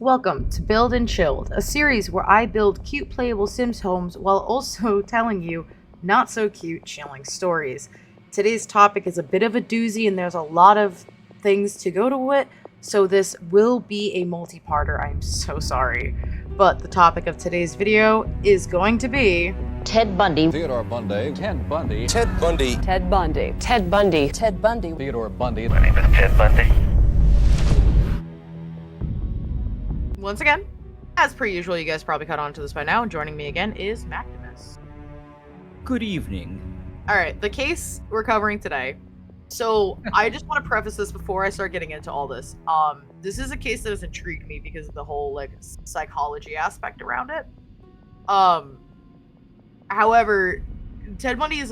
Welcome to Build and Chilled, a series where I build cute playable Sims homes while also telling you not so cute chilling stories. Today's topic is a bit of a doozy and there's a lot of things to go to it, so this will be a multi-parter. I'm so sorry. But the topic of today's video is going to be Ted Bundy. Theodore Bundy. Ted Bundy. Ted Bundy. Ted Bundy. Ted Bundy. Ted Bundy. Theodore Bundy. My name is Ted Bundy. once again, as per usual, you guys probably caught on to this by now, and joining me again is Mactimus. Good evening. Alright, the case we're covering today. So, I just want to preface this before I start getting into all this. This is a case that has intrigued me because of the whole, like, psychology aspect around it. However, Ted Bundy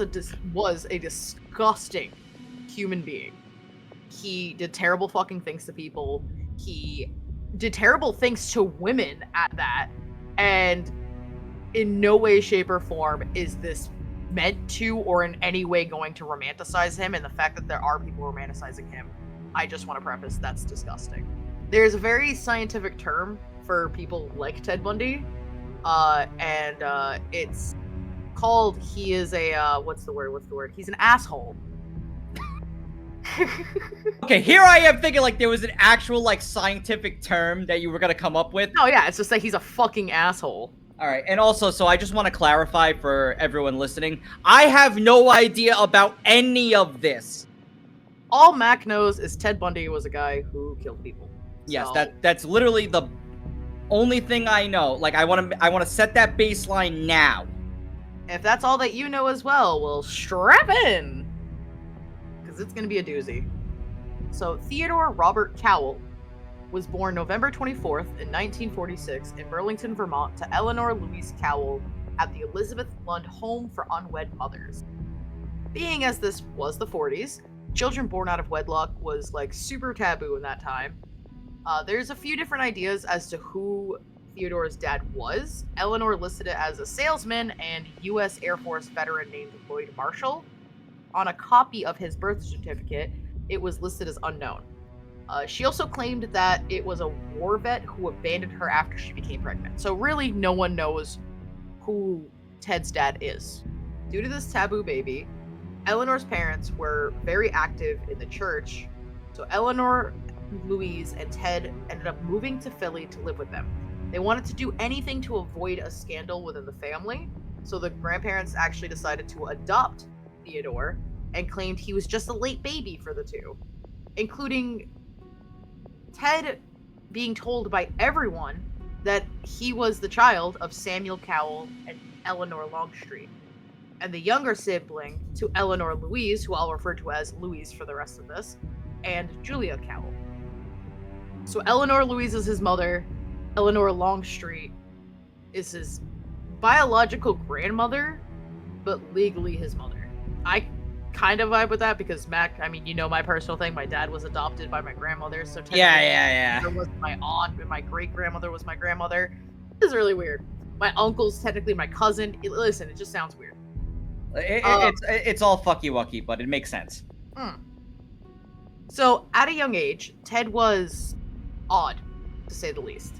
was a disgusting human being. He did terrible fucking things to people. He did terrible things to women at that. And in no way, shape, or form is this meant to or in any way going to romanticize him, and the fact that there are people romanticizing him, I just want to preface that's disgusting. There's a very scientific term for people like Ted Bundy, and it's called, he is a, what's the word? He's an asshole. Okay, here I am thinking like there was an actual like scientific term that you were gonna come up with. Oh yeah, it's just that he's a fucking asshole. Alright, and also, so I just want to clarify for everyone listening, I have no idea about any of this. All Mac knows is Ted Bundy was a guy who killed people. Yes, So- that's literally the only thing I know. Like, I want to set that baseline now. If that's all that you know as well, well, strap in! Because it's going to be a doozy. So, Theodore Robert Cowell was born November 24th in 1946 in Burlington, Vermont to Eleanor Louise Cowell at the Elizabeth Lund Home for Unwed Mothers. Being as this was the 40s, children born out of wedlock was like super taboo in that time. There's a few different ideas as to who Theodore's dad was. Eleanor listed it as a salesman and U.S. Air Force veteran named Lloyd Marshall. On a copy of his birth certificate, it was listed as unknown. She also claimed that it was a war vet who abandoned her after she became pregnant. So really, no one knows who Ted's dad is. Due to this taboo baby, Eleanor's parents were very active in the church. So Eleanor, Louise, and Ted ended up moving to Philly to live with them. They wanted to do anything to avoid a scandal within the family. So the grandparents actually decided to adopt Theodore and claimed he was just a late baby for the two, including Ted being told by everyone that he was the child of Samuel Cowell and Eleanor Longstreet, and the younger sibling to Eleanor Louise, who I'll refer to as Louise for the rest of this, and Julia Cowell. So Eleanor Louise is his mother, Eleanor Longstreet is his biological grandmother, but legally his mother. I kind of vibe with that because Mac, I mean, you know my personal thing, my dad was adopted by my grandmother, so technically Yeah. there was my aunt and my great-grandmother was my grandmother. This is really weird. My uncle's technically my cousin. Listen, it just sounds weird. It's all fucky-wucky, but it makes sense. So, at a young age, Ted was odd, to say the least.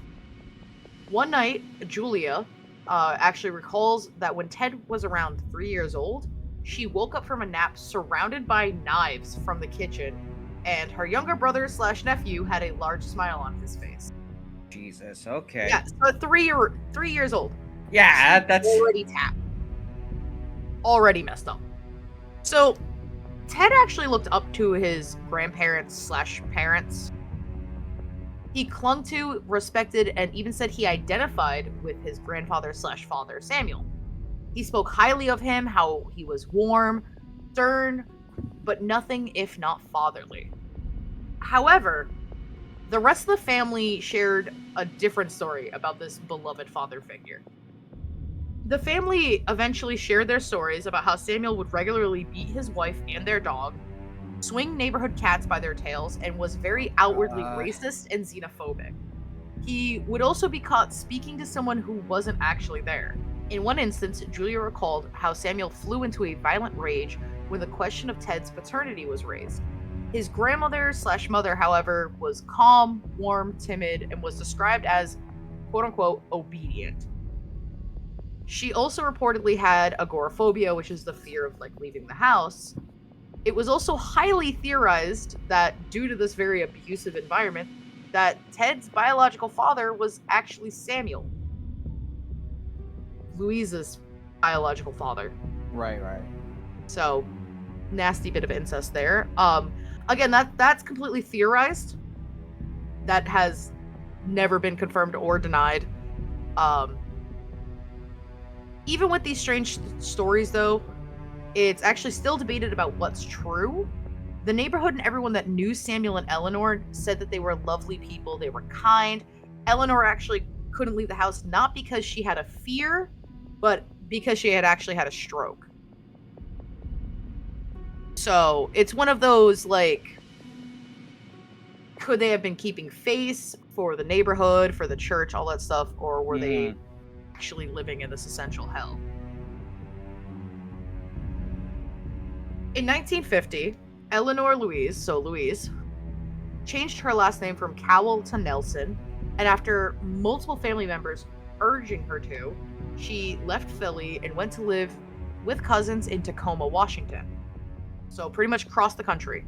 One night, Julia actually recalls that when Ted was around 3 years old, she woke up from a nap surrounded by knives from the kitchen, and her younger brother/nephew had a large smile on his face. Jesus, okay. Yeah, so 3 years old. Yeah, that's... Already tapped. Already messed up. So, Ted actually looked up to his grandparents/parents. He clung to, respected, and even said he identified with his grandfather/father, Samuel. He spoke highly of him, how he was warm, stern, but nothing if not fatherly. However, the rest of the family shared a different story about this beloved father figure. The family eventually shared their stories about how Samuel would regularly beat his wife and their dog, swing neighborhood cats by their tails, and was very outwardly racist and xenophobic. He would also be caught speaking to someone who wasn't actually there. In one instance, Julia recalled how Samuel flew into a violent rage when the question of Ted's paternity was raised. His grandmother/mother, however, was calm, warm, timid, and was described as quote-unquote obedient. She also reportedly had agoraphobia, which is the fear of like leaving the house. It was also highly theorized that due to this very abusive environment, that Ted's biological father was actually Samuel, Louise's biological father. Right. So, nasty bit of incest there. Again, that's completely theorized. That has never been confirmed or denied. Even with these strange stories, though, it's actually still debated about what's true. The neighborhood and everyone that knew Samuel and Eleanor said that they were lovely people. They were kind. Eleanor actually couldn't leave the house, not because she had a fear, but because she had actually had a stroke. So it's one of those, like, could they have been keeping face for the neighborhood, for the church, all that stuff, or were they actually living in this essential hell? In 1950, Eleanor Louise, so Louise, changed her last name from Cowell to Nelson, and after multiple family members urging her to, she left Philly and went to live with cousins in Tacoma, Washington. So pretty much across the country.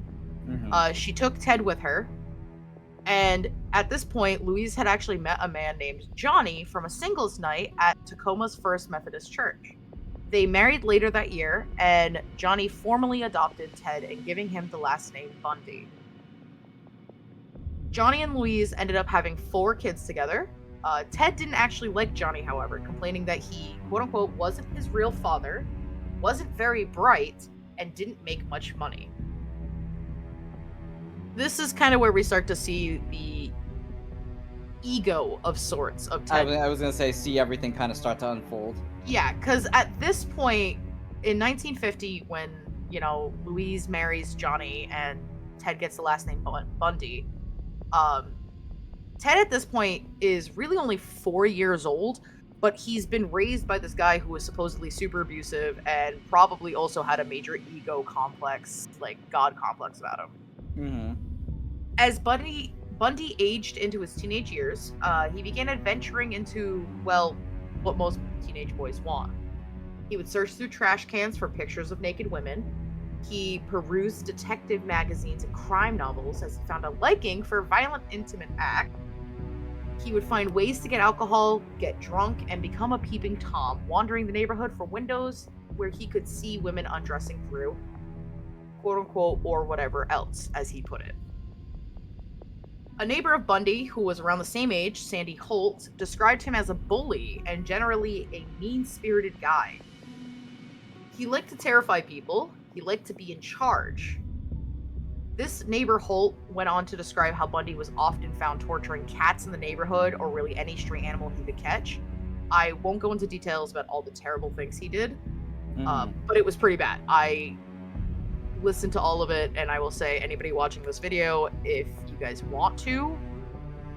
She took Ted with her, and at this point, Louise had actually met a man named Johnny from a singles night at Tacoma's First Methodist Church. They married later that year, and Johnny formally adopted Ted and giving him the last name Bundy. Johnny and Louise ended up having 4 kids together. Ted didn't actually like Johnny, however, complaining that he, quote-unquote, wasn't his real father, wasn't very bright, and didn't make much money. This is kind of where we start to see the ego of sorts of Ted. I was going to say, see everything kind of start to unfold. Yeah, because at this point, in 1950, when, Louise marries Johnny and Ted gets the last name Bundy, Ted at this point is really only 4 years old, but he's been raised by this guy who was supposedly super abusive and probably also had a major ego complex, like God complex about him. As Bundy aged into his teenage years, he began adventuring into, well, what most teenage boys want. He would search through trash cans for pictures of naked women. He perused detective magazines and crime novels as he found a liking for violent, intimate acts. He would find ways to get alcohol, get drunk, and become a peeping Tom, wandering the neighborhood for windows where he could see women undressing through, quote-unquote, or whatever else, as he put it. A neighbor of Bundy, who was around the same age, Sandy Holt, described him as a bully and generally a mean-spirited guy. He liked to terrify people. He liked to be in charge. This neighbor Holt went on to describe how Bundy was often found torturing cats in the neighborhood or really any stray animal he could catch. I won't go into details about all the terrible things he did, but it was pretty bad. I listened to all of it, and I will say, anybody watching this video, if you guys want to,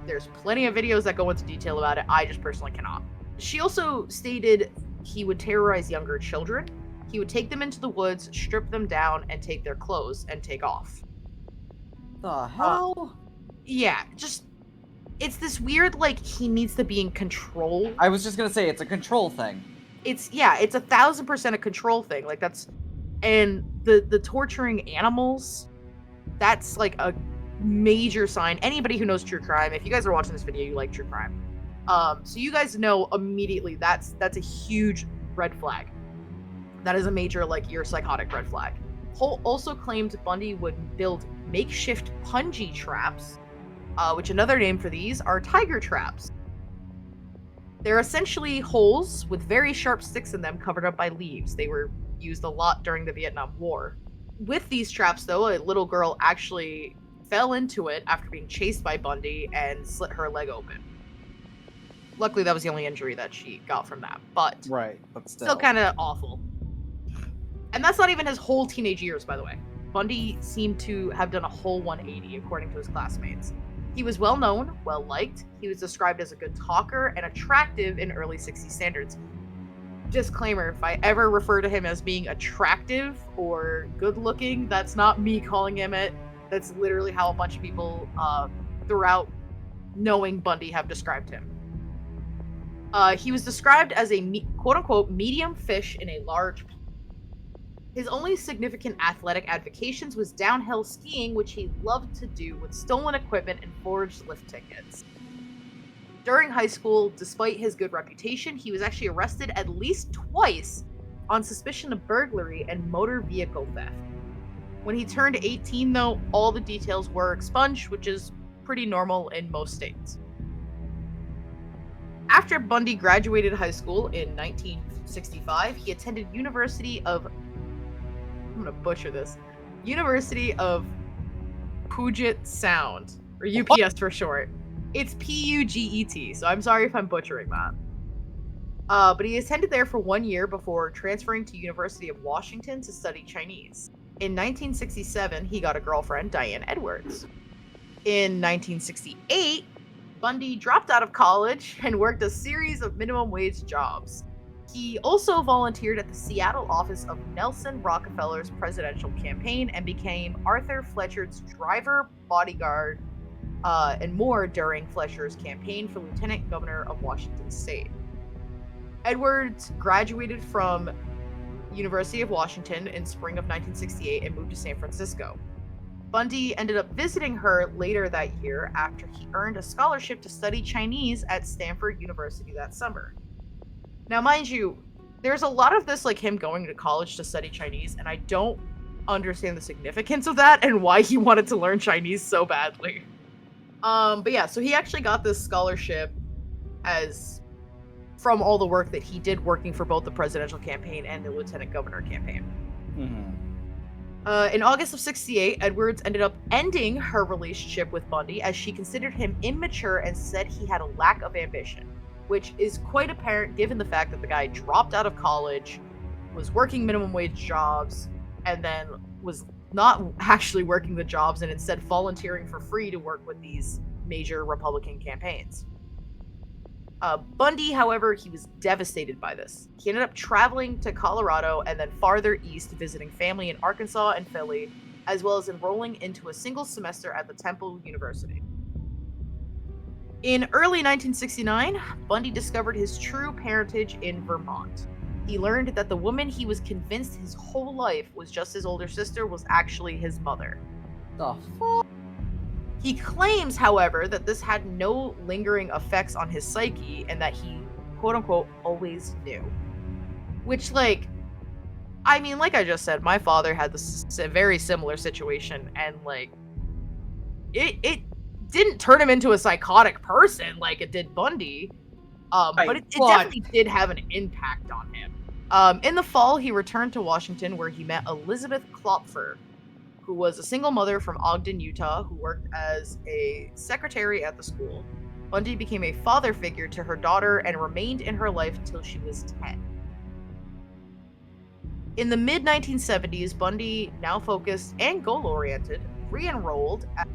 there's plenty of videos that go into detail about it. I just personally cannot. She also stated he would terrorize younger children. He would take them into the woods, strip them down, and take their clothes and take off. The hell? Yeah, just, it's this weird, like, he needs to be in control. I was just gonna say, it's a control thing. It's 1,000% a control thing. Like, that's, and the torturing animals, that's like a major sign. Anybody who knows true crime, if you guys are watching this video, you like true crime. So you guys know immediately that's a huge red flag. That is a major, like, you're psychotic red flag. Holt also claimed Bundy would build makeshift punji traps, which another name for these are tiger traps. They're essentially holes with very sharp sticks in them covered up by leaves. They were used a lot during the Vietnam War. With these traps, though, a little girl actually fell into it after being chased by Bundy and slit her leg open. Luckily, that was the only injury that she got from that, but still kind of awful. And that's not even his whole teenage years, by the way. Bundy seemed to have done a whole 180, according to his classmates. He was well-known, well-liked. He was described as a good talker and attractive in early 60s standards. Disclaimer, if I ever refer to him as being attractive or good-looking, that's not me calling him it. That's literally how a bunch of people throughout knowing Bundy have described him. He was described as a quote-unquote medium fish in a large pond. His only significant athletic avocations was downhill skiing, which he loved to do with stolen equipment and forged lift tickets. During high school, despite his good reputation, he was actually arrested at least twice on suspicion of burglary and motor vehicle theft. When he turned 18, though, all the details were expunged, which is pretty normal in most states. After Bundy graduated high school in 1965, he attended University of Puget Sound, or UPS for short. It's Puget, so I'm sorry if I'm butchering that. But he attended there for 1 year before transferring to University of Washington to study Chinese. In 1967, he got a girlfriend, Diane Edwards. In 1968, Bundy dropped out of college and worked a series of minimum wage jobs. He also volunteered at the Seattle office of Nelson Rockefeller's presidential campaign and became Arthur Fletcher's driver, bodyguard, and more during Fletcher's campaign for lieutenant governor of Washington State. Edwards graduated from University of Washington in spring of 1968 and moved to San Francisco. Bundy ended up visiting her later that year after he earned a scholarship to study Chinese at Stanford University that summer. Now, mind you, there's a lot of this like him going to college to study Chinese, and I don't understand the significance of that and why he wanted to learn Chinese so badly. But yeah, so he actually got this scholarship from all the work that he did working for both the presidential campaign and the lieutenant governor campaign. In August of 1968, Edwards ended up ending her relationship with Bundy as she considered him immature and said he had a lack of ambition, which is quite apparent given the fact that the guy dropped out of college, was working minimum wage jobs, and then was not actually working the jobs and instead volunteering for free to work with these major Republican campaigns. Bundy, however, he was devastated by this. He ended up traveling to Colorado and then farther east, visiting family in Arkansas and Philly, as well as enrolling into a single semester at the Temple University. In early 1969, Bundy discovered his true parentage in Vermont. He learned that the woman he was convinced his whole life was just his older sister was actually his mother. The fuck? He claims, however, that this had no lingering effects on his psyche and that he, quote-unquote, always knew. Which, like I just said, my father had this very similar situation, and, like, it didn't turn him into a psychotic person like it did Bundy, but it definitely did have an impact on him. In the fall, he returned to Washington, where he met Elizabeth Klopfer, who was a single mother from Ogden, Utah, who worked as a secretary at the school. Bundy became a father figure to her daughter and remained in her life until she was 10. In the mid-1970s, Bundy, now focused and goal-oriented, re-enrolled at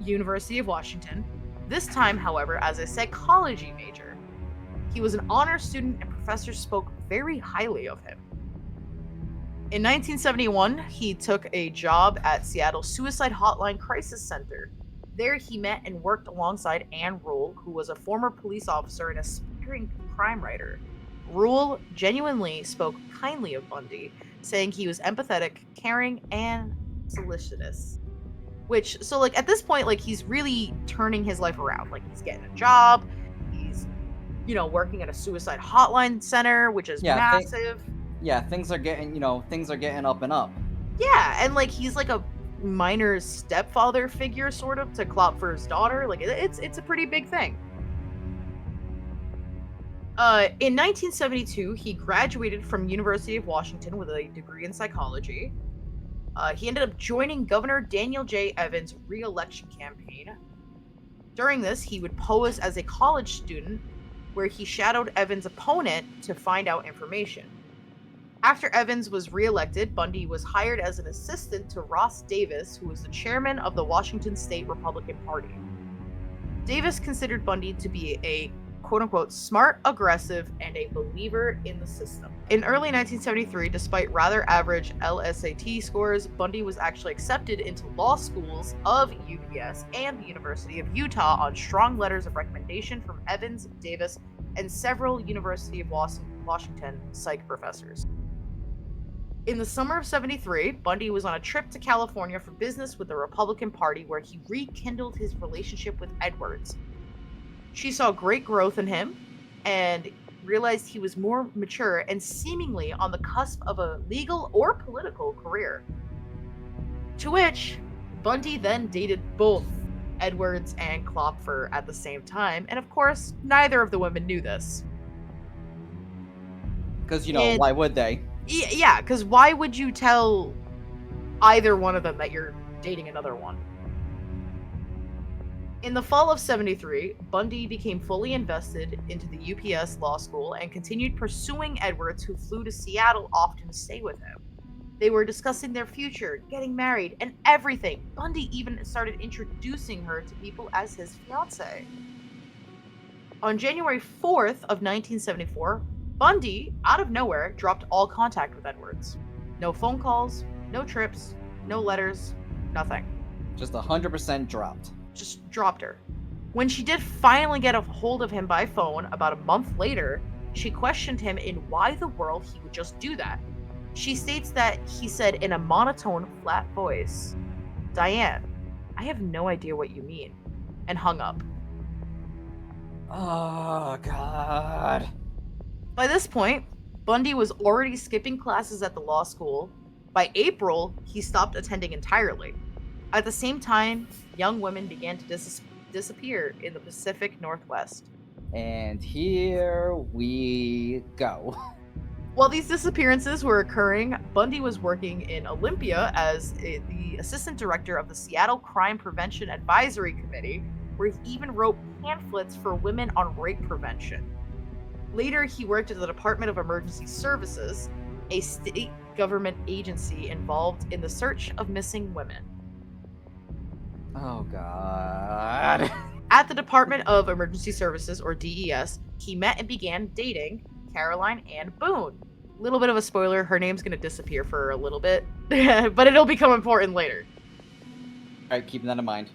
University of Washington, this time, however, as a psychology major. He was an honor student and professors spoke very highly of him. In 1971, he took a job at Seattle Suicide Hotline Crisis Center. There he met and worked alongside Ann Rule, who was a former police officer and aspiring crime writer. Rule genuinely spoke kindly of Bundy, saying he was empathetic, caring, and solicitous. Which, so like at this point, like he's really turning his life around. Like he's getting a job, he's, working at a suicide hotline center, which is massive. Things are getting up and up. Yeah, and like he's like a minor stepfather figure sort of to Klopfer's daughter. Like it's a pretty big thing. In 1972, he graduated from University of Washington with a degree in psychology. He ended up joining Governor Daniel J. Evans' re-election campaign. During this, he would pose as a college student, where he shadowed Evans' opponent to find out information. After Evans was re-elected, Bundy was hired as an assistant to Ross Davis, who was the chairman of the Washington State Republican Party. Davis considered Bundy to be a quote-unquote smart, aggressive, and a believer in the system. In early 1973, despite rather average LSAT scores, Bundy was actually accepted into law schools of UPS and the University of Utah on strong letters of recommendation from Evans, Davis, and several University of Washington psych professors. In the summer of 73, Bundy was on a trip to California for business with the Republican Party where he rekindled his relationship with Edwards. She saw great growth in him and realized he was more mature and seemingly on the cusp of a legal or political career. To which, Bundy then dated both Edwards and Klopfer at the same time, and of course, neither of the women knew this. Because, why would they? Yeah, because why would you tell either one of them that you're dating another one? In the fall of 73, Bundy became fully invested into the UPS law school and continued pursuing Edwards, who flew to Seattle often to stay with him. They were discussing their future, getting married, and everything. Bundy even started introducing her to people as his fiancée. On January 4th of 1974, Bundy, out of nowhere, dropped all contact with Edwards. No phone calls, no trips, no letters, nothing. Just 100% dropped. Just dropped her. When she did finally get a hold of him by phone about a month later, she questioned him in why the world he would just do that. She states that he said in a monotone, flat voice, "Diane, I have no idea what you mean," and hung up. Oh, God. By this point, Bundy was already skipping classes at the law school. By April, he stopped attending entirely. At the same time, young women began to disappear in the Pacific Northwest. And here we go. While these disappearances were occurring, Bundy was working in Olympia as the assistant director of the Seattle Crime Prevention Advisory Committee, where he even wrote pamphlets for women on rape prevention. Later, he worked at the Department of Emergency Services, a state government agency involved in the search of missing women. Oh, God. At the Department of Emergency Services, or DES, he met and began dating Caroline Ann Boone. Little bit of a spoiler, her name's going to disappear for a little bit, but it'll become important later. Alright, keeping that in mind.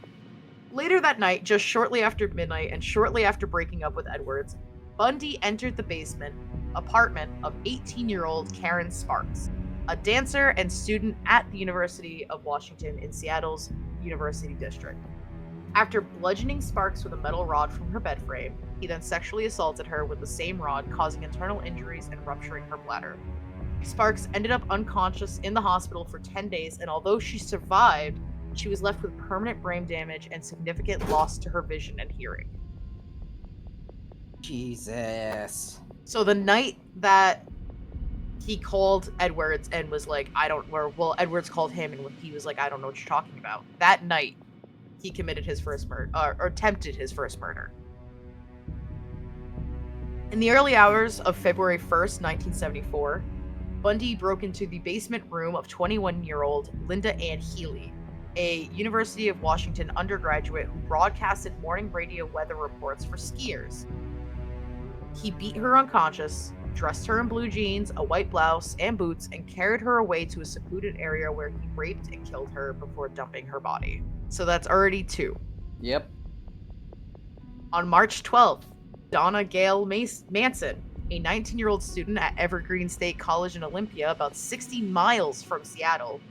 Later that night, just shortly after midnight and shortly after breaking up with Edwards, Bundy entered the basement apartment of 18-year-old Karen Sparks, a dancer and student at the University of Washington in Seattle's University District. After bludgeoning Sparks with a metal rod from her bed frame, he then sexually assaulted her with the same rod, causing internal injuries and rupturing her bladder. Sparks ended up unconscious in the hospital for 10 days, and although she survived, she was left with permanent brain damage and significant loss to her vision and hearing. Jesus. So the night that he called Edwards and was like, Edwards called him and he was like, I don't know what you're talking about. That night, he committed his first murder, or attempted his first murder. In the early hours of February 1st, 1974, Bundy broke into the basement room of 21-year-old Linda Ann Healy, a University of Washington undergraduate who broadcasted morning radio weather reports for skiers. He beat her unconscious, dressed her in blue jeans, a white blouse, and boots, and carried her away to a secluded area where he raped and killed her before dumping her body. So that's already 2. Yep. On March 12th, Donna Gail Manson, a 19-year-old student at Evergreen State College in Olympia, about 60 miles from Seattle.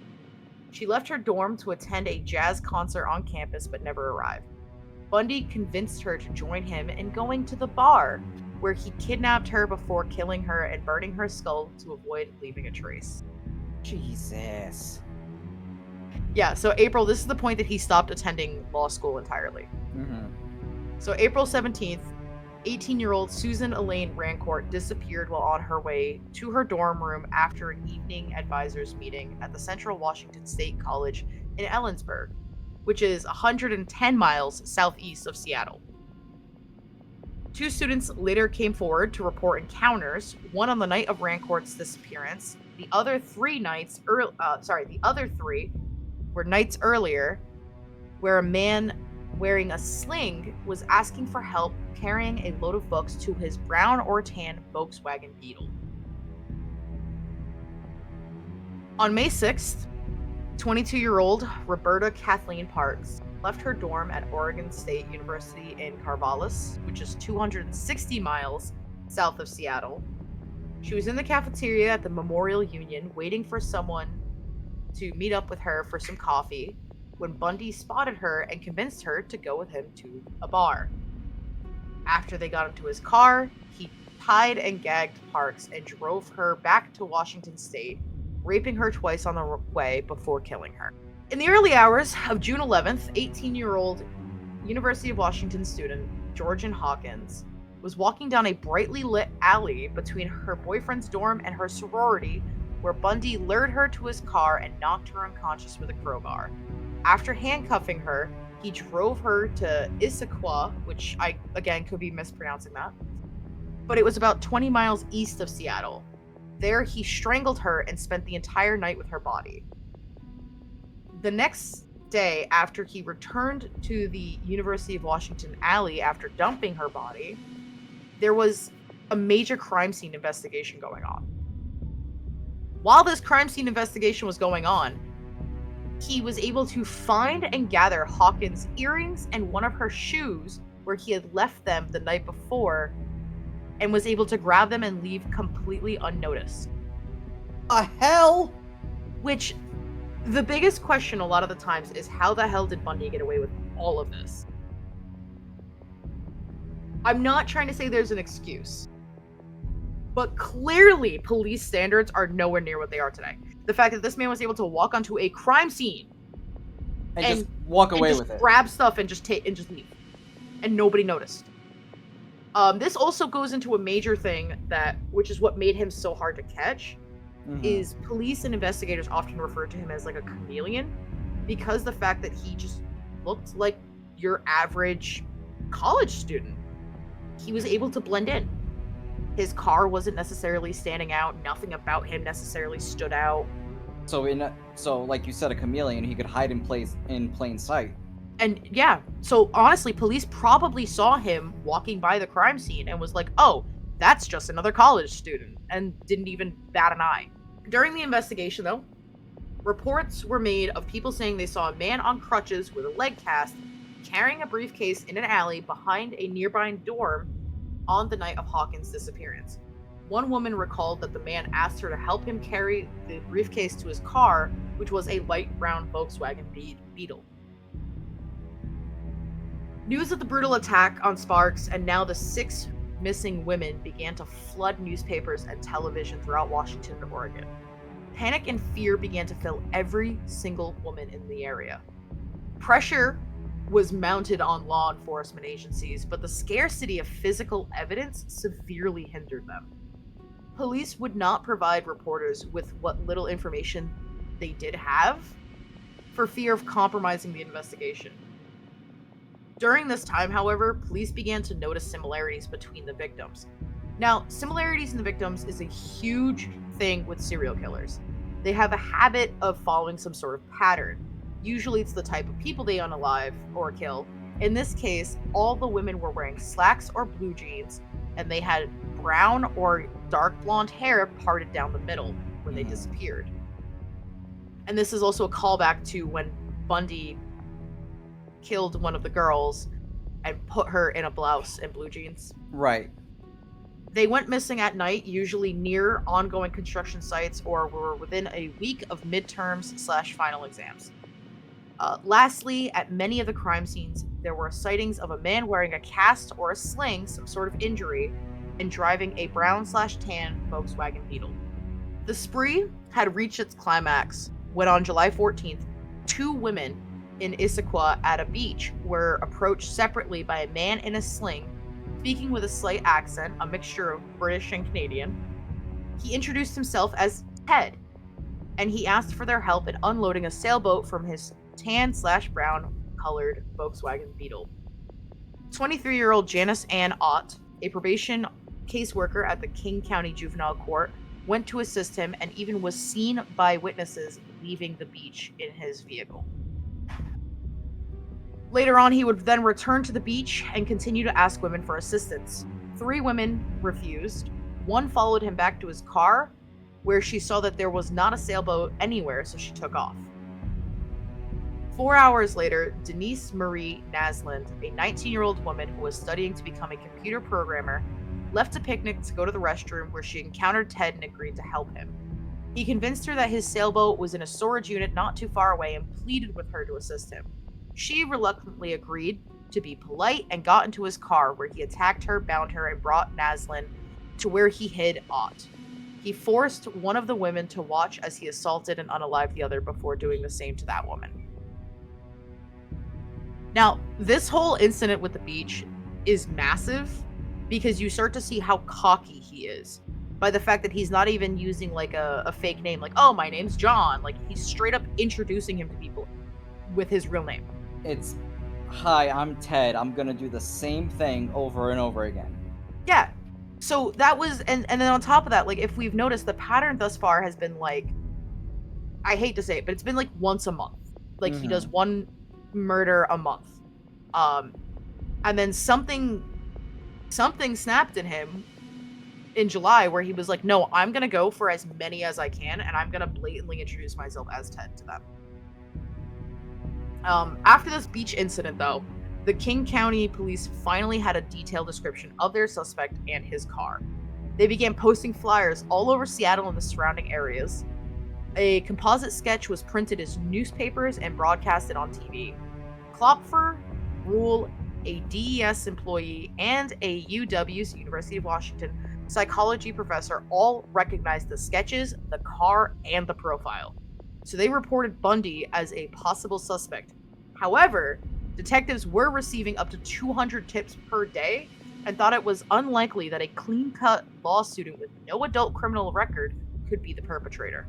She left her dorm to attend a jazz concert on campus but never arrived. Bundy convinced her to join him in going to the bar, where he kidnapped her before killing her and burning her skull to avoid leaving a trace. Jesus. Yeah, so April, this is the point that he stopped attending law school entirely. Mm-hmm. So April 17th, 18-year-old Susan Elaine Rancourt disappeared while on her way to her dorm room after an evening advisors meeting at the Central Washington State College in Ellensburg, which is 110 miles southeast of Seattle. 2 students later came forward to report encounters, one on the night of Rancourt's disappearance. The other 3 were nights earlier, where a man wearing a sling was asking for help carrying a load of books to his brown or tan Volkswagen Beetle. On May 6th, 22-year-old Roberta Kathleen Parks left her dorm at Oregon State University in Corvallis, which is 260 miles south of Seattle. She was in the cafeteria at the Memorial Union waiting for someone to meet up with her for some coffee when Bundy spotted her and convinced her to go with him to a bar. After they got into his car, he tied and gagged Parks and drove her back to Washington State, raping her twice on the way before killing her. In the early hours of June 11th, 18-year-old University of Washington student Georgian Hawkins was walking down a brightly lit alley between her boyfriend's dorm and her sorority, where Bundy lured her to his car and knocked her unconscious with a crowbar. After handcuffing her, he drove her to Issaquah, which I, again, could be mispronouncing that, but it was about 20 miles east of Seattle. There, he strangled her and spent the entire night with her body. The next day, after he returned to the University of Washington alley after dumping her body, there was a major crime scene investigation going on. While this crime scene investigation was going on, he was able to find and gather Hawkins' earrings and one of her shoes where he had left them the night before, and was able to grab them and leave completely unnoticed. Hell? Which, the biggest question a lot of the times is, how the hell did Bundy get away with all of this? I'm not trying to say there's an excuse, but clearly police standards are nowhere near what they are today. The fact that this man was able to walk onto a crime scene and just walk away with it, grab stuff and just leave, and nobody noticed. This also goes into a major thing which is what made him so hard to catch, is police and investigators often refer to him as like a chameleon, because the fact that he just looked like your average college student. He was able to blend in. His car wasn't necessarily standing out. Nothing about him necessarily stood out. So like you said, a chameleon, he could hide in plain sight. And yeah, so honestly, police probably saw him walking by the crime scene and was like, oh, that's just another college student, and didn't even bat an eye. During the investigation, though, reports were made of people saying they saw a man on crutches with a leg cast carrying a briefcase in an alley behind a nearby dorm on the night of Hawkins' disappearance. One woman recalled that the man asked her to help him carry the briefcase to his car, which was a light brown Volkswagen Beetle. News of the brutal attack on Sparks and now the 6 missing women began to flood newspapers and television throughout Washington and Oregon. Panic and fear began to fill every single woman in the area. Pressure was mounted on law enforcement agencies, but the scarcity of physical evidence severely hindered them. Police would not provide reporters with what little information they did have for fear of compromising the investigation. During this time, however, police began to notice similarities between the victims. Now, similarities in the victims is a huge thing with serial killers. They have a habit of following some sort of pattern. Usually it's the type of people they unalive or kill. In this case, all the women were wearing slacks or blue jeans, and they had brown or dark blonde hair parted down the middle when they disappeared. And this is also a callback to when Bundy killed one of the girls and put her in a blouse and blue jeans. Right. They went missing at night, usually near ongoing construction sites, or were within a week of midterms/final exams. Lastly, at many of the crime scenes, there were sightings of a man wearing a cast or a sling, some sort of injury, and driving a brown/tan Volkswagen Beetle. The spree had reached its climax when on July 14th, 2 women in Issaquah at a beach were approached separately by a man in a sling, speaking with a slight accent, a mixture of British and Canadian. He introduced himself as Ted, and he asked for their help in unloading a sailboat from his tan/brown colored Volkswagen Beetle. 23-year-old Janice Ann Ott, a probation caseworker at the King County Juvenile Court, went to assist him and even was seen by witnesses leaving the beach in his vehicle. Later on, he would then return to the beach and continue to ask women for assistance. 3 women refused. 1 followed him back to his car, where she saw that there was not a sailboat anywhere, so she took off. 4 hours later, Denise Marie Nasland, a 19-year-old woman who was studying to become a computer programmer, left a picnic to go to the restroom where she encountered Ted and agreed to help him. He convinced her that his sailboat was in a storage unit not too far away and pleaded with her to assist him. She reluctantly agreed to be polite and got into his car, where he attacked her, bound her, and brought Nasland to where he hid Ott. He forced one of the women to watch as he assaulted and unalived the other before doing the same to that woman. Now, this whole incident with the beach is massive because you start to see how cocky he is by the fact that he's not even using like a fake name, like, oh, my name's John. Like, he's straight up introducing him to people with his real name. It's, hi, I'm Ted. I'm gonna do the same thing over and over again. Yeah. So that was, and then on top of that, like, if we've noticed, the pattern thus far has been like, I hate to say it, but it's been like once a month. Like, he does 1 murder a month. And then something snapped in him in July where he was like, no, I'm gonna go for as many as I can, and I'm gonna blatantly introduce myself as Ted to them. After this beach incident, though, the King County Police finally had a detailed description of their suspect and his car. They began posting flyers all over Seattle and the surrounding areas. A composite sketch was printed as newspapers and broadcasted on TV. Klopfer, Rule, a DES employee, and a UW's University of Washington psychology professor all recognized the sketches, the car, and the profile. So they reported Bundy as a possible suspect. However, detectives were receiving up to 200 tips per day and thought it was unlikely that a clean-cut law student with no adult criminal record could be the perpetrator.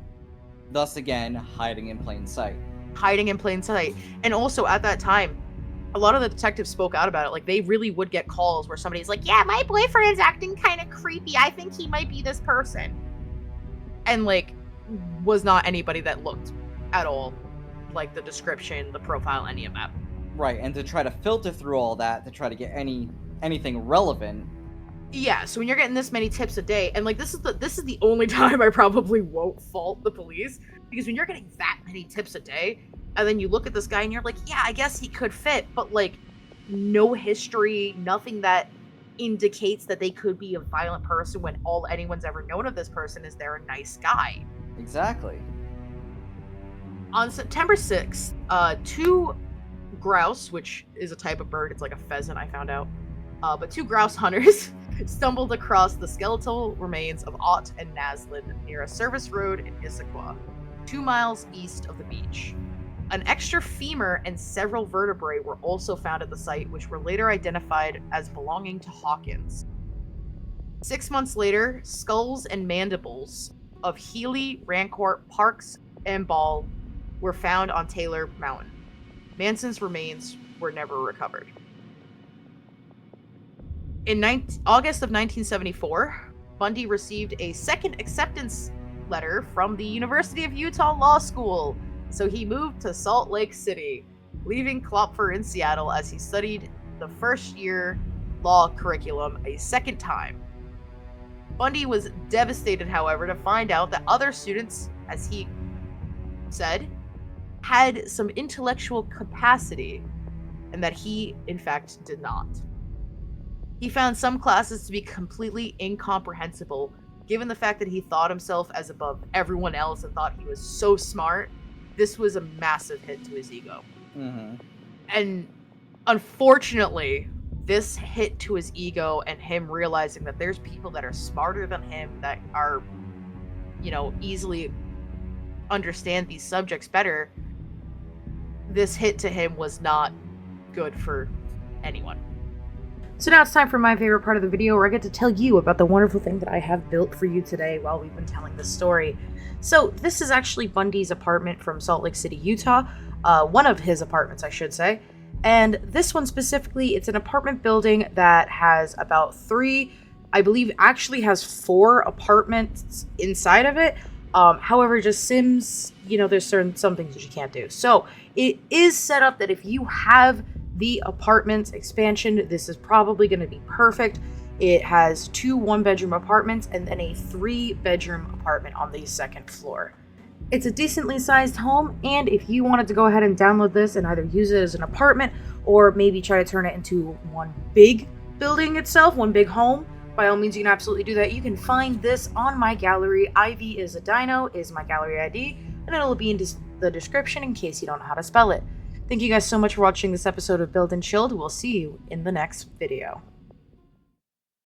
Thus again, hiding in plain sight. Hiding in plain sight. And also at that time, a lot of the detectives spoke out about it. Like, they really would get calls where somebody's like, yeah, my boyfriend's acting kind of creepy. I think he might be this person. And, like, was not anybody that looked at all like the description, the profile, any of that. Right, and to try to filter through all that to try to get anything relevant. Yeah, so when you're getting this many tips a day, and like this is the only time I probably won't fault the police, because when you're getting that many tips a day, and then you look at this guy and you're like, yeah, I guess he could fit, but like no history, nothing that indicates that they could be a violent person when all anyone's ever known of this person is they're a nice guy. Exactly. On September 6th, 2 grouse, which is a type of bird, it's like a pheasant, I found out, but 2 grouse hunters stumbled across the skeletal remains of Ott and Nasland near a service road in Issaquah, 2 miles east of the beach. An extra femur and several vertebrae were also found at the site, which were later identified as belonging to Hawkins. 6 months later, skulls and mandibles of Healy, Rancourt, Parks, and Ball were found on Taylor Mountain. Manson's remains were never recovered. In August of 1974, Bundy received a second acceptance letter from the University of Utah Law School, so he moved to Salt Lake City, leaving Klopfer in Seattle as he studied the first-year law curriculum a second time. Bundy was devastated, however, to find out that other students, as he said, had some intellectual capacity, and that he, in fact, did not. He found some classes to be completely incomprehensible, given the fact that he thought himself as above everyone else and thought he was so smart. This was a massive hit to his ego. Mm-hmm. And unfortunately, this hit to his ego and him realizing that there's people that are smarter than him that are, easily understand these subjects better. This hit to him was not good for anyone. So now it's time for my favorite part of the video, where I get to tell you about the wonderful thing that I have built for you today while we've been telling this story. So this is actually Bundy's apartment from Salt Lake City, Utah. One of his apartments, I should say. And this one specifically, it's an apartment building that has about 3, I believe actually has 4 apartments inside of it. However, just Sims, there's some things that you can't do. So it is set up that if you have the apartments expansion. This is probably going to be perfect. It has 2 one-bedroom apartments and then a 3-bedroom apartment on the 2nd floor. It's a decently sized home, and if you wanted to go ahead and download this and either use it as an apartment or maybe try to turn it into one big building itself, one big home, by all means you can absolutely do that. You can find this on my gallery. IvyIsADino is my gallery ID, and it'll be in the description in case you don't know how to spell it. Thank you guys so much for watching this episode of Build and Chilled. We'll see you in the next video.